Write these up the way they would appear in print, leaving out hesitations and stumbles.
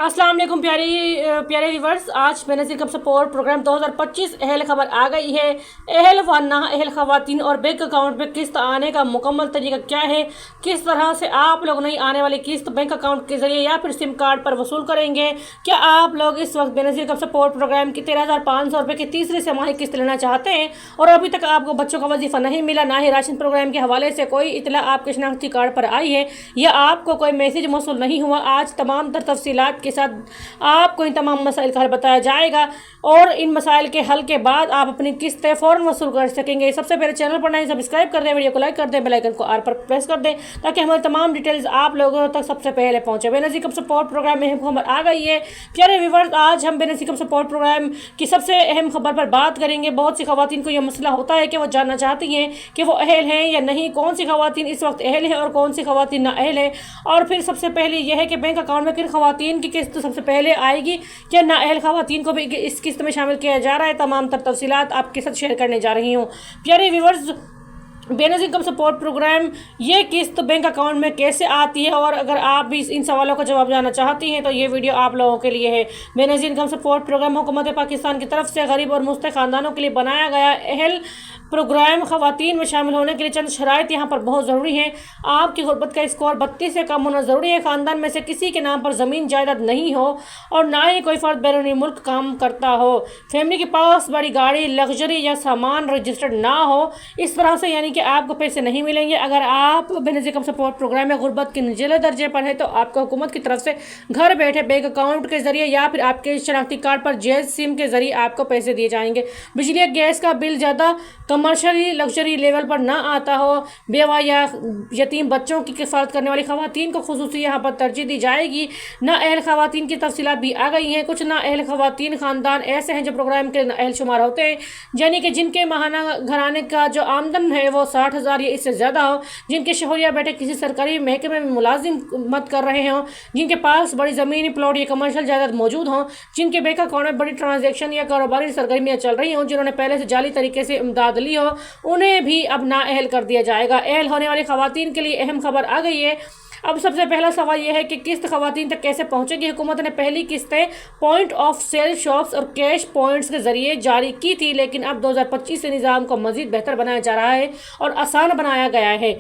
अस्सलाम वालेकुम प्यारे व्यूवर्स। आज बेनज़ीर कम सपोर्ट प्रोग्राम 2025 अहल खबर आ गई है। अहल व ना अहल ख़वातीन और बैंक अकाउंट में किस्त आने का मुकम्मल तरीका क्या है, किस तरह से आप लोग नई आने वाली किस्त बैंक अकाउंट के ज़रिए या फिर सिम कार्ड पर वसूल करेंगे। क्या आप लोग इस वक्त बेनज़ीर कम सपोर्ट प्रोग्राम की 13,500 रुपये की तीसरी तिमाही किस्त लेना चाहते हैं और अभी तक आपको बच्चों का वजीफ़ा नहीं मिला, ना ही राशन प्रोग्राम के हवाले से कोई इतला आपके शनाख्ती कार्ड पर आई है या आपको कोई मैसेज मौसूल नहीं हुआ। आज तमाम तर तफसीलात के साथ आपको इन तमाम मसाइल का हल बताया जाएगा और इन मसाइल के हल के बाद आप अपनी किस्तें फ़ौरन वसूल कर सकेंगे। सबसे पहले चैनल पर नए सब्सक्राइब कर दें, वीडियो को लाइक कर दें, बेल आइकन को आल पर प्रेस कर दें ताकि हमारी तमाम डिटेल्स आप लोगों तक सबसे पहले पहुंचे। बेनज़ीर कम सपोर्ट प्रोग्राम में अहम खबर आ गई है। प्यारे व्यूअर्स, आज हम बेनज़ीर कम सपोर्ट प्रोग्राम की सबसे अहम खबर पर बात करेंगे। बहुत सी खवातीन को यह मसला होता है कि वो जानना चाहती हैं कि वो अहल हैं या नहीं, कौन सी खवातीन इस वक्त अहल है और कौन सी खवातीन ना अहल है। और फिर सबसे पहले यह है कि बैंक अकाउंट में किन खवातीन की किस्त सबसे पहले आएगी, क्या ना अहल खवातीन को भी इस किस्त में शामिल किया जा रहा है। तमाम तर तफसीलात आपके साथ शेयर करने जा रही हूँ। प्यारे व्यूअर्स, बेनज़ीर कम सपोर्ट प्रोग्राम ये किस्त बैंक अकाउंट में कैसे आती है और अगर आप भी इन सवालों का जवाब जानना चाहती हैं तो ये वीडियो आप लोगों के लिए है। बेनज़ीर कम सपोर्ट प्रोग्राम हुकूमत पाकिस्तान की तरफ से गरीब और मुस्तहक़ ख़ानदानों के लिए बनाया गया अहल प्रोग्राम। ख़वातीन में शामिल होने के लिए चंद शराइत यहाँ पर बहुत ज़रूरी हैं। आपकी गुर्बत का स्कोर 32 से कम होना ज़रूरी है। ख़ानदान में से किसी के नाम पर ज़मीन जायदाद नहीं हो और ना ही कोई फ़र्द बैरूनी मुल्क काम करता हो। फैमिली के पास बड़ी गाड़ी, लग्जरी या सामान रजिस्टर्ड ना हो। इस तरह से यानी कि आपको पैसे नहीं मिलेंगे। अगर आप बेनज़ीर कम सपोर्ट प्रोग्राम में गुर्बत के निचले दर्जे पर है तो आपको हुकूमत की तरफ से घर बैठे बैंक अकाउंट के ज़रिए या फिर आपके शनाख्ती कार्ड पर जैज़ सिम के ज़रिए आपको पैसे दिए जाएंगे। बिजली या गैस का बिल ज़्यादा कमर्शियली लग्जरी लेवल पर ना आता हो। बेवा या यतीम बच्चों की किफ़ायत करने वाली ख़वातीन को खुसूसी यहाँ पर तरजीह दी जाएगी। ना अहल ख़वातीन की तफसीलात भी आ गई हैं। कुछ ना अहल ख़वातीन ख़ानदान ऐसे हैं जो प्रोग्राम के अहल शुमार होते हैं, यानी कि जिनके माहाना घराने का जो आमदन है वो 60,000 या इससे ज़्यादा हो, जिनके शोहर या बेटे किसी सरकारी महकमे में मुलाजिमत कर रहे हों, जिनके पास बड़ी ज़मीन, प्लॉट या कमर्शियल जायदाद मौजूद हों, जिनके बैंक अकाउंट में बड़ी ट्रांजैक्शन या कारोबारी सरगर्मियाँ चल रही हों, जिन्होंने पहले से जाली तरीके से इमदाद ली हो, उन्हें भी अब ना अहल कर दिया जाएगा। अहल होने वाली ख़वातीन के लिए अहम खबर आ गई है। अब सबसे पहला सवाल यह है कि किस्त ख़वातीन तक कैसे पहुंचेगी। हुकूमत ने पहली किस्तें पॉइंट ऑफ सेल शॉप्स और कैश पॉइंट्स के ज़रिए जारी की थी, लेकिन अब 2025 से निज़ाम को मज़ीद बेहतर बनाया जा रहा है और आसान बनाया गया है।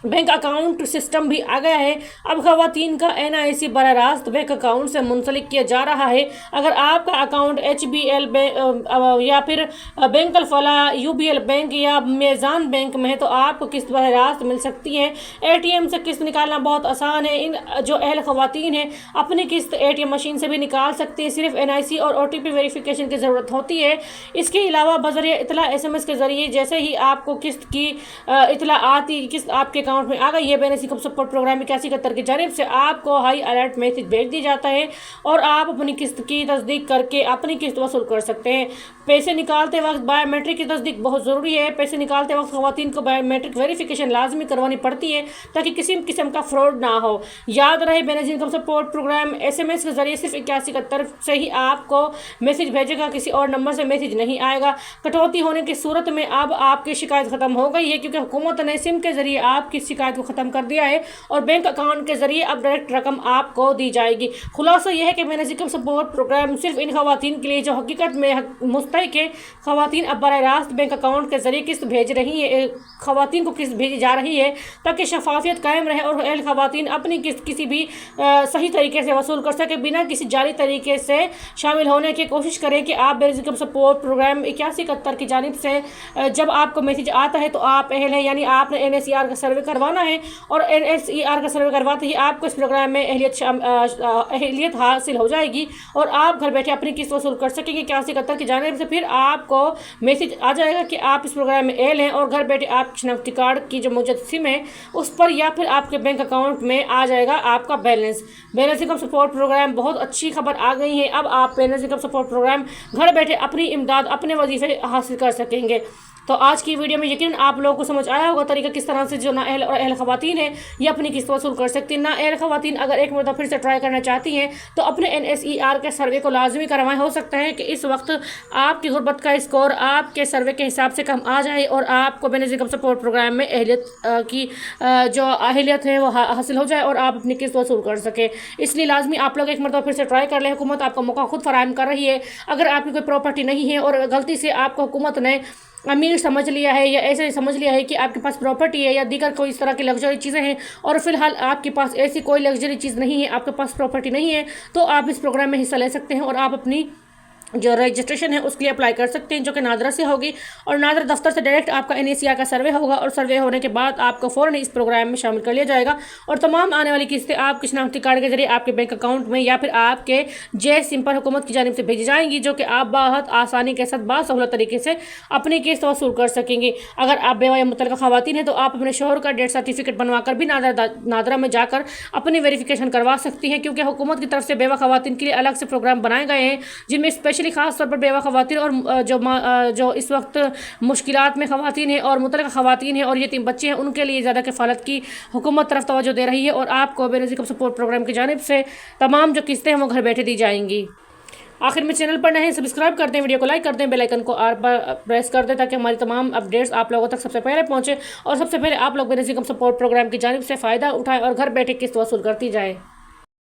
बैंक अकाउंट सिस्टम भी आ गया है। अब ख़वातीन का NIC बराह रास्त बैंक अकाउंट से मुंसलिक किया जा रहा है। अगर आपका अकाउंट HBL बैंक या फिर बैंक अल-फलाह, UBL बैंक या मेज़ान बैंक में है तो आपको किस्त बराह रास्त मिल सकती है। ATM से किस्त निकालना बहुत आसान है। इन जो अहल ख़वातीन हैं अपनी किस्त ATM मशीन से भी निकाल सकती है। सिर्फ NIC और OTP वेरिफिकेशन की ज़रूरत होती है। इसके अलावा बज़रिया इतला SMS के ज़रिए जैसे ही आपको किस्त की इतला आती, किस्त आपके अकाउंट में आ गई है, बेनज़ीर कम सपोर्ट प्रोग्राम 8171 की जानिब से आपको हाई अलर्ट मैसेज भेज दिया जाता है और आप अपनी किस्त की तस्दीक करके अपनी किस्त वसूल कर सकते हैं। पैसे निकालते वक्त बायोमेट्रिक की तस्दीक बहुत ज़रूरी है। पैसे निकालते वक्त ख़वातीन को बायोमेट्रिक वेरिफिकेशन लाजमी करवानी पड़ती है ताकि किसी किस्म का फ्रॉड ना हो। याद रहे, बेनज़ीर कम सपोर्ट प्रोग्राम SMS के ज़रिए सिर्फ 8171 से ही आपको मैसेज भेजेगा, किसी और नंबर से मैसेज नहीं आएगा। कटौती होने की सूरत में अब आपकी शिकायत ख़त्म हो गई है क्योंकि हुकूमत ने सिम के ज़रिए आपकी शिकायत को ख़त्म कर दिया है और बैंक अकाउंट के ज़रिए अब डायरेक्ट रकम आपको दी जाएगी। खुलासा यह है कि बेनज़ीर कम सपोर्ट प्रोग्राम सिर्फ इन ख़वातीन के लिए जो हकीकत में मुस्तहिक़ है। ख़वातीन अब बराह रास्त बैंक अकाउंट के ज़रिए किस्त भेज रही है, ख़वातीन को किस्त भेजी जा रही है ताकि शफाफियत कायम रहे और अहल ख़वातीन अपनी किस्त किसी भी सही तरीके से वसूल कर सके, बिना किसी जाली तरीके से शामिल होने की कोशिश करें। कि आप बेनज़ीर कम सपोर्ट प्रोग्राम 8171 की जानिब से जब आपको मैसेज आता है तो आप अहल हैं, यानी आपने NSER का सर्वे करवाना है और NSER का सर्वे करवाते ही आपको इस प्रोग्राम में अहलियत हासिल हो जाएगी और आप घर बैठे अपनी किस्त वसूल कर सकेंगे। 8171 की जानिब से फिर आपको मैसेज आ जाएगा कि आप इस प्रोग्राम में अहल हैं और घर बैठे आप शनाख्ती कार्ड की जो मौजूद सिम है उस पर या फिर आपके बैंक अकाउंट में आ जाएगा आपका बैलेंस। बेनज़ीर कम सपोर्ट प्रोग्राम बहुत अच्छी खबर आ गई है। अब आप बेनज़ीर कम सपोर्ट प्रोग्राम घर बैठे अपनी इमदाद, अपने वजीफे हासिल कर सकेंगे। तो आज की वीडियो में यकीन आप लोगों को समझ आया होगा तरीका किस तरह से जो नाअहल और अहल ख़वातीन है ये अपनी किस्त वसूल कर सकती हैं। नाअहल ख़वातीन अगर एक मरतबा फिर से ट्राई करना चाहती हैं तो अपने NSER के सर्वे को लाजमी करवाएं। हो सकता है कि इस वक्त आपकी गुर्बत का स्कोर आपके सर्वे के हिसाब से कम आ जाए और आपको बेनज़ीर इनकम सपोर्ट प्रोग्राम में अहलियत की जो अहलियत है वो हासिल हो जाए और आप अपनी किस्त वसूल कर सके। इसलिए लाजमी आप लोग एक मरतबा फिर से ट्राई कर लें। हुकूमत आपको मौका खुद फराहम कर रही है। अगर आपकी कोई प्रॉपर्टी नहीं है और गलती से आपको हुकूमत ने अमीर समझ लिया है या ऐसे समझ लिया है कि आपके पास प्रॉपर्टी है या दीगर कोई इस तरह की लग्जरी चीज़ें हैं और फिलहाल आपके पास ऐसी कोई लग्जरी चीज़ नहीं है, आपके पास प्रॉपर्टी नहीं है, तो आप इस प्रोग्राम में हिस्सा ले सकते हैं और आप अपनी जो रजिस्ट्रेशन है उसके लिए अप्लाई कर सकते हैं, जो कि नादरा से होगी और नादरा दफ्तर से डायरेक्ट आपका NSER का सर्वे होगा और सर्वे होने के बाद आपको फ़ौरन इस प्रोग्राम में शामिल कर लिया जाएगा और तमाम आने वाली किस्तें आपकी शनाख्ती कार्ड के जरिए आपके बैंक अकाउंट में या फिर आपके सिम पर हुकूमत की जानिब से भेजी जाएंगी, जो कि आप बहुत आसानी के साथ बासहूलत तरीके से अपनी किस्त वसूल कर सकेंगे। अगर आप बेवा या मुतल्लिका ख़वातीन हैं तो आप अपने शोहर का डेथ सर्टिफिकेट बनवा कर भी नादरा में जाकर अपनी वेरिफिकेशन करवा सकती हैं, क्योंकि हुकूमत की तरफ से बेवा ख़वातीन के लिए अलग से प्रोग्राम बनाए गए हैं जिनमें स्पेशली ख़ास तौर पर बेवा ख़वातीन और जो इस वक्त मुश्किलात में ख़वातीन हैं और मुतल्लिका ख़वातीन हैं और यतीम बच्चे हैं उनके लिए ज़्यादा किफ़ालत की हुकूमत तरफ तवज्जो दे रही है और आपको बेनज़ीर इनकम सपोर्ट प्रोग्राम की जानिब से तमाम जो किस्तें हैं वो घर बैठे दी जाएंगी। आखिर में चैनल पर नए हैं सब्सक्राइब कर दें, वीडियो को लाइक कर दें, बेल आइकन को आर पर प्रेस कर दें ताकि हमारी तमाम अपडेट्स आप लोगों तक सबसे पहले पहुंचे और सबसे पहले आप लोग बेनज़ीर इनकम सपोर्ट प्रोग्राम की जानिब से फ़ायदा उठाएं और घर बैठे किस्त वसूल करती जाए।